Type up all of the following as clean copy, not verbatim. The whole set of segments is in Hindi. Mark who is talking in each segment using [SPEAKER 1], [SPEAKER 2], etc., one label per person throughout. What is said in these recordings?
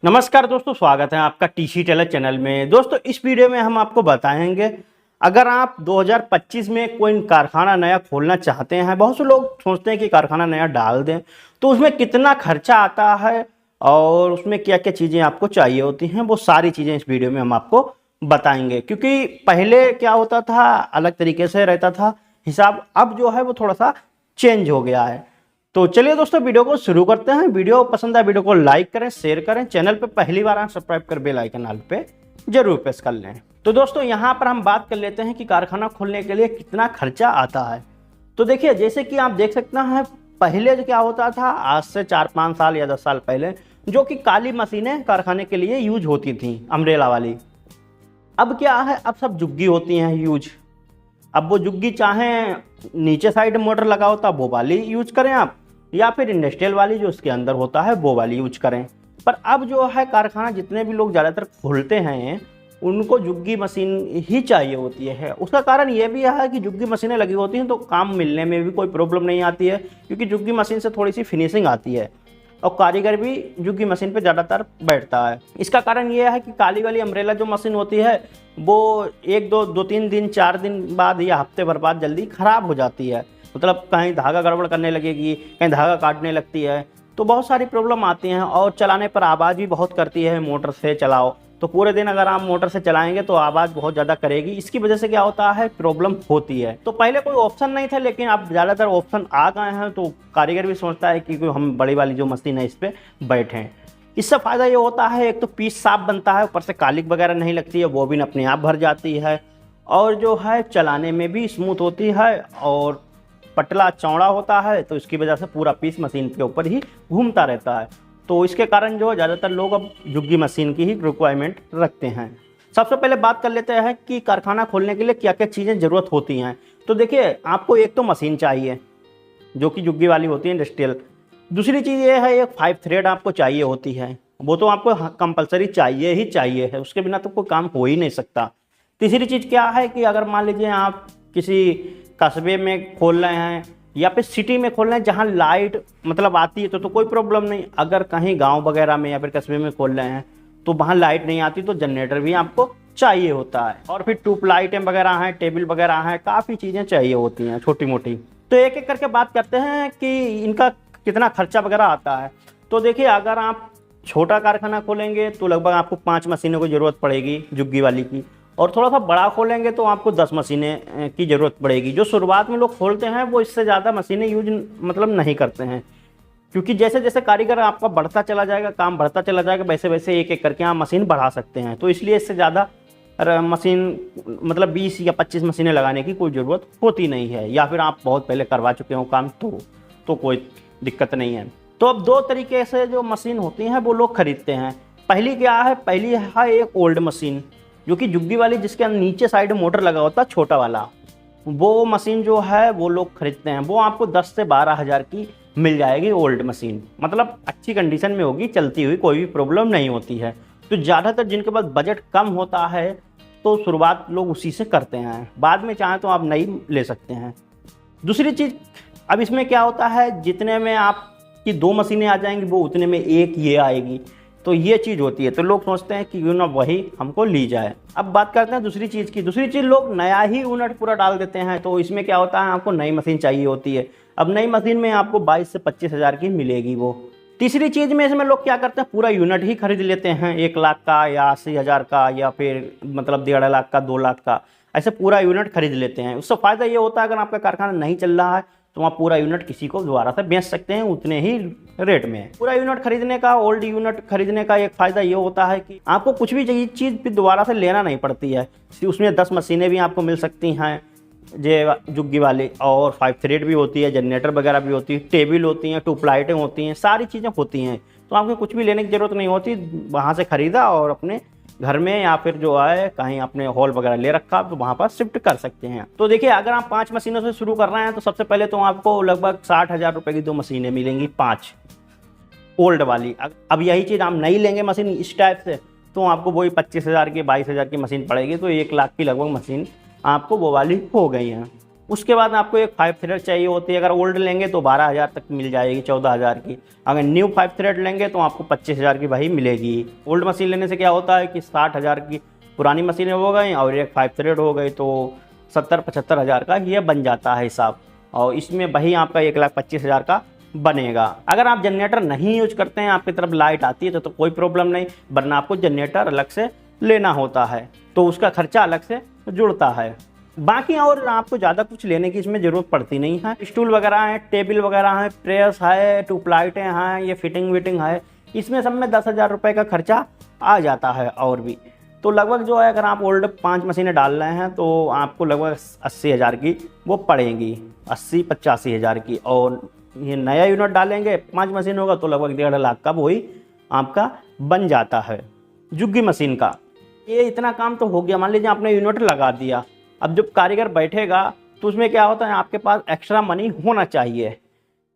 [SPEAKER 1] नमस्कार दोस्तों, स्वागत है आपका टीसी टेलर चैनल में। दोस्तों, इस वीडियो में हम आपको बताएंगे, अगर आप 2025 में कोई कारखाना नया खोलना चाहते हैं। बहुत से लोग सोचते हैं कि कारखाना नया डाल दें, तो उसमें कितना खर्चा आता है और उसमें क्या क्या चीज़ें आपको चाहिए होती हैं, वो सारी चीज़ें इस वीडियो में हम आपको बताएंगे। क्योंकि पहले क्या होता था, अलग तरीके से रहता था हिसाब, अब जो है वो थोड़ा सा चेंज हो गया है। तो चलिए दोस्तों, वीडियो को शुरू करते हैं। वीडियो पसंद आए वीडियो को लाइक करें, शेयर करें। चैनल पे पहली बार आए सब्सक्राइब कर बेल आइकन आल पे जरूर प्रेस कर लें। तो दोस्तों, यहाँ पर हम बात कर लेते हैं कि कारखाना खोलने के लिए कितना खर्चा आता है। तो देखिए, जैसे कि आप देख सकते हैं, पहले क्या होता था, आज से 4-5 साल या 10 साल पहले, जो कि काली मशीनें कारखाने के लिए यूज होती थी, अम्ब्रेला वाली। अब क्या है, अब सब जुग्गी होती हैं यूज। अब वो जुग्गी चाहे नीचे साइड मोटर लगा होता वो वाली यूज करें आप, या फिर इंडस्ट्रियल वाली जो उसके अंदर होता है वो वाली यूज करें। पर अब जो है कारखाना जितने भी लोग ज़्यादातर खोलते हैं, उनको जुग्गी मशीन ही चाहिए होती है। उसका कारण ये भी है कि जुग्गी मशीनें लगी होती हैं तो काम मिलने में भी कोई प्रॉब्लम नहीं आती है, क्योंकि जुग्गी मशीन से थोड़ी सी फिनिशिंग आती है और कारीगर भी जुग्गी मशीन पे ज़्यादातर बैठता है। इसका कारण ये है कि काली वाली अम्ब्रेला जो मशीन होती है वो 1-2-3 दिन 4 दिन बाद या हफ्ते भर बाद जल्दी ख़राब हो जाती है। मतलब कहीं धागा गड़बड़ करने लगेगी, कहीं धागा काटने लगती है, तो बहुत सारी प्रॉब्लम आती हैं। और चलाने पर आवाज़ भी बहुत करती है। मोटर से चलाओ तो पूरे दिन अगर आप मोटर से चलाएंगे तो आवाज़ बहुत ज़्यादा करेगी। इसकी वजह से क्या होता है, प्रॉब्लम होती है। तो पहले कोई ऑप्शन नहीं था, लेकिन अब ज़्यादातर ऑप्शन आ गए हैं, तो कारीगर भी सोचता है कि हम बड़ी वाली जो मशीन है इस पर बैठें। इससे फ़ायदा ये होता है, एक तो पीस साफ बनता है, ऊपर से कालिक वगैरह नहीं लगती है, वो भी अपने आप भर जाती है, और जो है चलाने में भी स्मूथ होती है, और पटला चौड़ा होता है, तो इसकी वजह से पूरा पीस मशीन के ऊपर ही घूमता रहता है। तो इसके कारण जो ज़्यादातर लोग अब जुग्गी मशीन की ही रिक्वायरमेंट रखते हैं। सबसे पहले बात कर लेते हैं कि कारखाना खोलने के लिए क्या क्या चीज़ें ज़रूरत होती हैं। तो देखिए, आपको एक तो मशीन चाहिए जो कि जुग्गी वाली होती है, इंडस्ट्रियल। दूसरी चीज़ ये है, एक 5 थ्रेड आपको चाहिए होती है, वो तो आपको कंपलसरी चाहिए ही चाहिए है, उसके बिना तो कोई काम हो ही नहीं सकता। तीसरी चीज़ क्या है कि अगर मान लीजिए आप किसी कस्बे में खोल रहे हैं या फिर सिटी में खोल रहे हैं जहाँ लाइट मतलब आती है तो कोई प्रॉब्लम नहीं। अगर कहीं गांव वगैरह में या फिर कस्बे में खोल रहे हैं तो वहाँ लाइट नहीं आती, तो जनरेटर भी आपको चाहिए होता है। और फिर ट्यूब लाइटें वगैरह हैं, टेबल वगैरह हैं, काफ़ी चीज़ें चाहिए होती हैं छोटी मोटी। तो एक एक करके बात करते हैं कि इनका कितना खर्चा वगैरह आता है। तो देखिए, अगर आप छोटा कारखाना खोलेंगे तो लगभग आपको 5 मशीनों की ज़रूरत पड़ेगी जुग्गी वाली की, और थोड़ा सा बड़ा खोलेंगे तो आपको 10 मशीनें की ज़रूरत पड़ेगी। जो शुरुआत में लोग खोलते हैं वो इससे ज़्यादा मशीनें यूज मतलब नहीं करते हैं, क्योंकि जैसे जैसे कारीगर आपका बढ़ता चला जाएगा, काम बढ़ता चला जाएगा, वैसे वैसे एक एक करके आप मशीन बढ़ा सकते हैं। तो इसलिए इससे ज़्यादा मशीन मतलब 20 या 25 मशीनें लगाने की कोई ज़रूरत होती नहीं है, या फिर आप बहुत पहले करवा चुके हो काम तो कोई दिक्कत नहीं है। तो अब 2 तरीके से जो मशीन होती हैं वो लोग खरीदते हैं। पहली क्या है, पहली है एक ओल्ड मशीन जो कि जुग्गी वाली, जिसके नीचे साइड मोटर लगा होता है छोटा वाला, वो मशीन जो है वो लोग खरीदते हैं। वो आपको 10 से 12 हज़ार की मिल जाएगी ओल्ड मशीन, मतलब अच्छी कंडीशन में होगी, चलती हुई, कोई भी प्रॉब्लम नहीं होती है। तो ज़्यादातर जिनके पास बजट कम होता है तो शुरुआत लोग उसी से करते हैं, बाद में चाहें तो आप नई ले सकते हैं। दूसरी चीज़, अब इसमें क्या होता है, जितने में आपकी 2 मशीनें आ जाएंगी वो उतने में एक ये आएगी, तो ये चीज़ होती है। तो लोग सोचते हैं कि क्यों ना वही हमको ली जाए। अब बात करते हैं दूसरी चीज़ की। दूसरी चीज़, लोग नया ही यूनिट पूरा डाल देते हैं, तो इसमें क्या होता है, आपको नई मशीन चाहिए होती है। अब नई मशीन में आपको 22 से 25 हज़ार की मिलेगी वो। तीसरी चीज़ में इसमें लोग क्या करते हैं, पूरा यूनिट ही खरीद लेते हैं, 1 लाख का या 80 हज़ार का, या फिर मतलब 1.5 लाख का, 2 लाख का, ऐसे पूरा यूनिट खरीद लेते हैं। उससे फ़ायदा ये होता है, अगर आपका कारखाना नहीं चल रहा है तो आप पूरा यूनिट किसी को दोबारा से बेच सकते हैं उतने ही रेट में। पूरा यूनिट खरीदने का, ओल्ड यूनिट खरीदने का एक फ़ायदा ये होता है कि आपको कुछ भी चीज़ फिर दोबारा से लेना नहीं पड़ती है। उसमें 10 मशीनें भी आपको मिल सकती हैं जे जुग्गी वाली, और 5 थ्रेड भी होती है, जनरेटर वगैरह भी होती है, टेबल होती हैं, ट्यूब लाइटें होती हैं, सारी चीज़ें होती हैं। तो आपको कुछ भी लेने की ज़रूरत नहीं होती, वहाँ से ख़रीदा और अपने घर में या फिर जो है कहीं अपने हॉल वगैरह ले रखा तो वहाँ पर शिफ्ट कर सकते हैं। तो देखिए, अगर आप 5 मशीनों से शुरू कर रहे हैं तो सबसे पहले तो आपको लगभग 60 हज़ार रुपये की 2 मशीनें मिलेंगी, 5 ओल्ड वाली। अब यही चीज़ आप नहीं लेंगे मशीन इस टाइप से, तो आपको वही 25 हज़ार की, 22 हज़ार की मशीन पड़ेगी, तो 1 लाख की लगभग मशीन आपको वो वाली हो गई है। उसके बाद आपको एक 5 थ्रेड चाहिए होती है। अगर ओल्ड लेंगे तो 12,000 तक मिल जाएगी, 14,000 की। अगर न्यू 5 थ्रेड लेंगे तो आपको 25,000 की भाई मिलेगी। ओल्ड मशीन लेने से क्या होता है कि 60,000 की पुरानी मशीनें हो गई और एक 5 थ्रेड हो गई तो 70-75,000 का ये बन जाता है हिसाब, और इसमें वही आपका 1,25,000 का बनेगा। अगर आप जनरेटर नहीं यूज करते हैं, आपकी तरफ लाइट आती है तो कोई प्रॉब्लम नहीं, वरना आपको जनरेटर अलग से लेना होता है, तो उसका खर्चा अलग से जुड़ता है। बाकी और आपको ज़्यादा कुछ लेने की इसमें ज़रूरत पड़ती नहीं है। स्टूल वगैरह है, टेबल वगैरह है, प्रेस है, ट्यूबलाइटें हैं, ये फिटिंग विटिंग है, इसमें सब में 10,000 रुपये का खर्चा आ जाता है। और भी तो लगभग जो है, अगर आप ओल्ड 5 मशीनें डाल रहे हैं तो आपको लगभग 80,000 की वो पड़ेंगी, 80-85,000 की। और ये नया यूनिट डालेंगे 5 मशीन होगा तो लगभग 1.5 लाख का वही आपका बन जाता है जुग्गी मशीन का। ये इतना काम तो हो गया। मान लीजिए आपने यूनिट लगा दिया, अब जब कारीगर बैठेगा तो उसमें क्या होता है, आपके पास एक्स्ट्रा मनी होना चाहिए,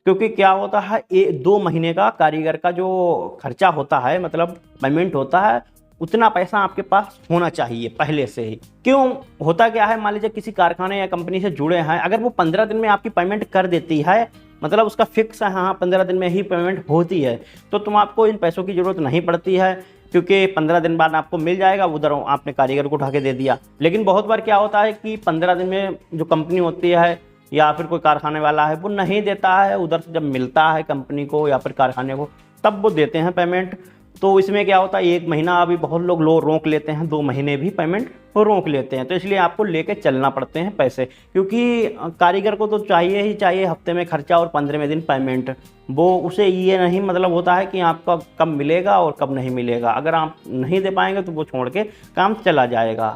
[SPEAKER 1] क्योंकि क्या होता है 2 महीने का कारीगर का जो खर्चा होता है, मतलब पेमेंट होता है, उतना पैसा आपके पास होना चाहिए पहले से ही। क्यों होता क्या है, मान लीजिए किसी कारखाने या कंपनी से जुड़े हैं, अगर वो 15 दिन में आपकी पेमेंट कर देती है, मतलब उसका फिक्स है हाँ 15 दिन में ही पेमेंट होती है, तो तुम आपको इन पैसों की ज़रूरत नहीं पड़ती है, क्योंकि 15 दिन बाद आपको मिल जाएगा, उधर आपने कारीगर को उठा के दे दिया। लेकिन बहुत बार क्या होता है कि 15 दिन में जो कंपनी होती है या फिर कोई कारखाने वाला है वो नहीं देता है, उधर से जब मिलता है कंपनी को या फिर कारखाने को तब वो देते हैं पेमेंट। तो इसमें क्या होता है 1 महीना अभी बहुत लोग रोक लेते हैं, 2 महीने भी पेमेंट रोक लेते हैं, तो इसलिए आपको लेके चलना पड़ते हैं पैसे, क्योंकि कारीगर को तो चाहिए ही चाहिए हफ्ते में खर्चा और 15वें दिन पेमेंट। वो उसे ये नहीं मतलब होता है कि आपका कब मिलेगा और कब नहीं मिलेगा, अगर आप नहीं दे पाएंगे तो वो छोड़ के काम चला जाएगा,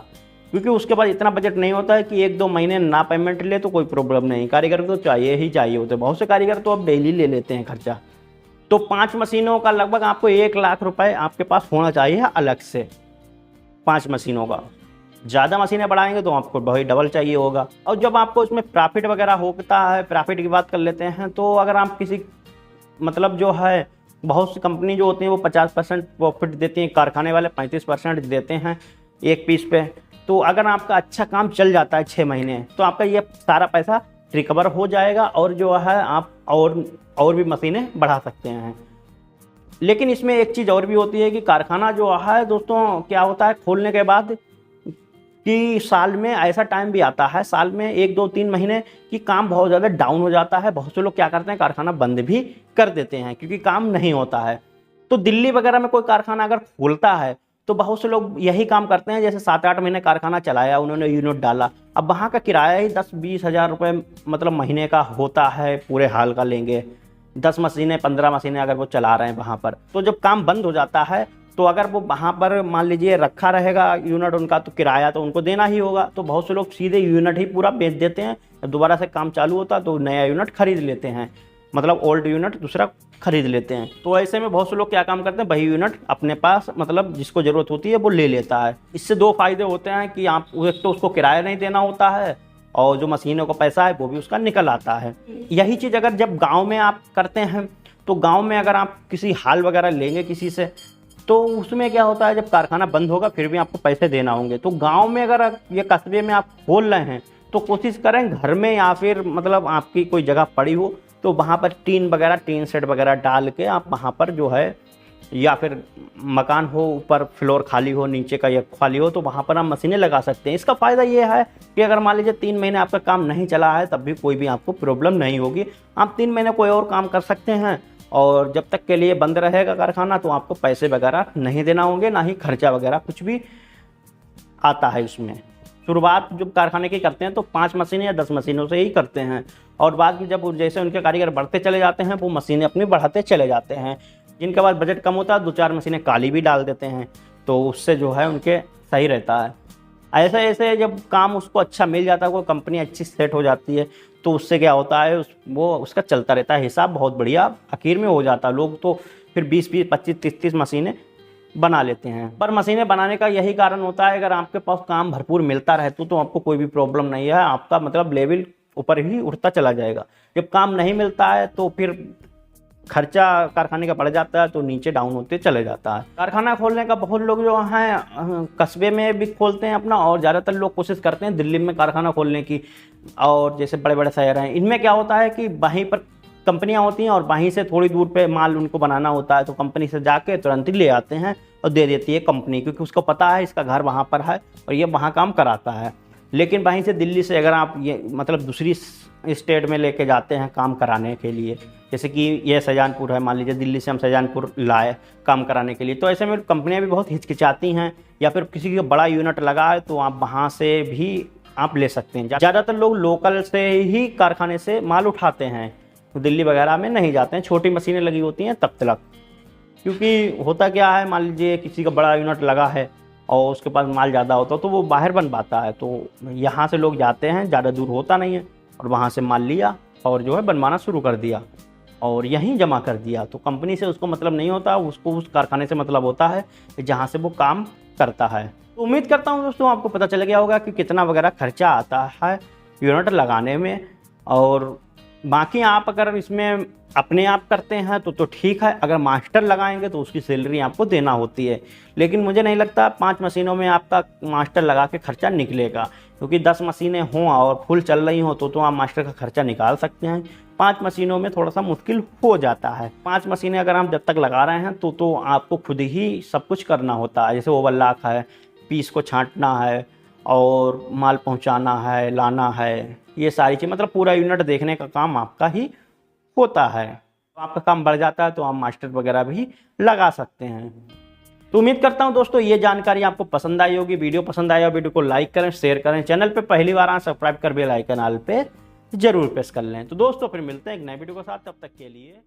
[SPEAKER 1] क्योंकि उसके बाद इतना बजट नहीं होता है कि 1-2 महीने ना पेमेंट ले तो कोई प्रॉब्लम नहीं, कारीगर को तो चाहिए ही चाहिए होते। बहुत से कारीगर तो अब डेली ले लेते हैं खर्चा। तो 5 मशीनों का लगभग आपको 1 लाख रुपए आपके पास होना चाहिए अलग से, 5 मशीनों का। ज़्यादा मशीनें बढ़ाएंगे तो आपको वही डबल चाहिए होगा। और जब आपको इसमें प्रॉफिट वगैरह होता है, प्रॉफिट की बात कर लेते हैं, तो अगर आप किसी मतलब जो है बहुत सी कंपनी जो होती हैं वो 50% प्रॉफिट देती हैं, कारखाने वाले 35% देते हैं एक पीस पे। तो अगर आपका अच्छा काम चल जाता है 6 महीने तो आपका ये सारा पैसा रिकवर हो जाएगा, और जो है आप और भी मशीनें बढ़ा सकते हैं। लेकिन इसमें एक चीज़ और भी होती है कि कारखाना जो है दोस्तों क्या होता है खोलने के बाद कि साल में ऐसा टाइम भी आता है, साल में 1-2-3 महीने कि काम बहुत ज़्यादा डाउन हो जाता है। बहुत से लोग क्या करते हैं कारखाना बंद भी कर देते हैं क्योंकि काम नहीं होता है। तो दिल्ली वगैरह में कोई कारखाना अगर खोलता है तो बहुत से लोग यही काम करते हैं, जैसे 7-8 महीने कारखाना चलाया, उन्होंने यूनिट डाला, अब वहाँ का किराया ही 10-20 हज़ार रुपये मतलब महीने का होता है, पूरे हाल का लेंगे। 10 मशीनें 15 मशीनें अगर वो चला रहे हैं वहाँ पर, तो जब काम बंद हो जाता है तो अगर वो वहाँ पर मान लीजिए रखा रहेगा यूनिट उनका, तो किराया तो उनको देना ही होगा। तो बहुत से लोग सीधे यूनिट ही पूरा बेच देते हैं, जब दोबारा से काम चालू होता है तो नया यूनिट खरीद लेते हैं, मतलब ओल्ड यूनिट दूसरा खरीद लेते हैं। तो ऐसे में बहुत से लोग क्या काम करते हैं, वही यूनिट अपने पास मतलब जिसको ज़रूरत होती है वो ले लेता है। इससे 2 फायदे होते हैं कि आप एक तो उसको किराया नहीं देना होता है, और जो मशीनों का पैसा है वो भी उसका निकल आता है। यही चीज़ अगर जब गांव में आप करते हैं तो गांव में अगर आप किसी हाल वगैरह लेंगे किसी से, तो उसमें क्या होता है जब कारखाना बंद होगा फिर भी आपको पैसे देना होंगे। तो गांव में अगर ये कस्बे में आप खोल रहे हैं तो कोशिश करें घर में या फिर मतलब आपकी कोई जगह पड़ी हो तो वहाँ पर टीन शेड वगैरह डाल के आप वहाँ पर जो है, या फिर मकान हो ऊपर फ्लोर खाली हो नीचे का या खाली हो, तो वहाँ पर आप मशीनें लगा सकते हैं। इसका फ़ायदा ये है कि अगर मान लीजिए 3 महीने आपका काम नहीं चला है तब भी कोई भी आपको प्रॉब्लम नहीं होगी, आप 3 महीने कोई और काम कर सकते हैं, और जब तक के लिए बंद रहेगा कारखाना तो आपको पैसे वगैरह नहीं देना होंगे, ना ही खर्चा वगैरह कुछ भी आता है उसमें। शुरुआत जब कारखाने की करते हैं तो 5 मशीनें या 10 मशीनों से ही करते हैं, और बाद में जब जैसे उनके कारीगर बढ़ते चले जाते हैं वो मशीनें अपनी बढ़ाते चले जाते हैं। जिनके बाद बजट कम होता है 2-4 मशीनें काली भी डाल देते हैं, तो उससे जो है उनके सही रहता है। ऐसे ऐसे जब काम उसको अच्छा मिल जाता है, कोई कंपनी अच्छी सेट हो जाती है, तो उससे क्या होता है वो उसका चलता रहता है हिसाब बहुत बढ़िया आखिर में हो जाता है। लोग तो फिर 20-20, 25, 30 मशीनें बना लेते हैं। पर मशीनें बनाने का यही कारण होता है, अगर आपके पास काम भरपूर मिलता रहे तो आपको कोई भी प्रॉब्लम नहीं है, आपका मतलब लेवल ऊपर ही उठता चला जाएगा। जब काम नहीं मिलता है तो फिर खर्चा कारखाने का बढ़ जाता है तो नीचे डाउन होते चले जाता है। कारखाना खोलने का बहुत लोग जो हैं कस्बे में भी खोलते हैं अपना, और ज़्यादातर लोग कोशिश करते हैं दिल्ली में कारखाना खोलने की, और जैसे बड़े बड़े शहर हैं इनमें क्या होता है कि वहीं पर कंपनियां होती हैं और वहीं से थोड़ी दूर पे माल उनको बनाना होता है, तो कंपनी से जाके तुरंत ही ले आते हैं और दे देती है कंपनी, क्योंकि उसको पता है इसका घर वहाँ पर है और ये वहाँ काम कराता है। लेकिन वहीं से दिल्ली से अगर आप ये मतलब दूसरी स्टेट में लेके जाते हैं काम कराने के लिए, जैसे कि ये शाहजहानपुर है, मान लीजिए दिल्ली से हम शाहजहानपुर लाए काम कराने के लिए, तो ऐसे में कंपनियां भी बहुत हिचकिचाती हैं, या फिर किसी का बड़ा यूनिट लगा है तो आप वहाँ से भी आप ले सकते हैं। ज़्यादातर लोग लोकल से ही कारखाने से माल उठाते हैं, तो दिल्ली वगैरह में नहीं जाते हैं, छोटी मशीनें लगी होती हैं तब तक। क्योंकि होता क्या है, मान लीजिए किसी का बड़ा यूनिट लगा है और उसके पास माल ज़्यादा होता है तो वो बाहर बनवाता है, तो यहाँ से लोग जाते हैं, ज़्यादा दूर होता नहीं है, और वहाँ से माल लिया और जो है बनवाना शुरू कर दिया और यहीं जमा कर दिया। तो कंपनी से उसको मतलब नहीं होता, उसको उस कारखाने से मतलब होता है जहाँ से वो काम करता है। तो उम्मीद करता हूँ दोस्तों आपको पता चल गया होगा कि कितना वगैरह खर्चा आता है यूनिट लगाने में। और बाकी आप अगर इसमें अपने आप करते हैं तो ठीक है, अगर मास्टर लगाएंगे तो उसकी सैलरी आपको देना होती है। लेकिन मुझे नहीं लगता 5 मशीनों में आपका मास्टर लगा के खर्चा निकलेगा, क्योंकि 10 मशीनें हों और फुल चल रही हों तो आप मास्टर का खर्चा निकाल सकते हैं। 5 मशीनों में थोड़ा सा मुश्किल हो जाता है। 5 मशीनें अगर हम जब तक लगा रहे हैं तो आपको खुद ही सब कुछ करना होता है, जैसे ओवरलॉक है, पीस को छांटना है और माल पहुंचाना है, लाना है, ये सारी चीज़ मतलब पूरा यूनिट देखने का काम आपका ही होता है। तो आपका काम बढ़ जाता है तो आप मास्टर वगैरह भी लगा सकते हैं। तो उम्मीद करता हूं दोस्तों ये जानकारी आपको पसंद आई होगी। वीडियो पसंद आया वीडियो को लाइक करें, शेयर करें, चैनल पे पहली बार आए सब्सक्राइब कर बेल आइकन ऑल पे जरूर प्रेस कर लें। तो दोस्तों फिर मिलते हैं एक नए वीडियो के साथ, तब तक के लिए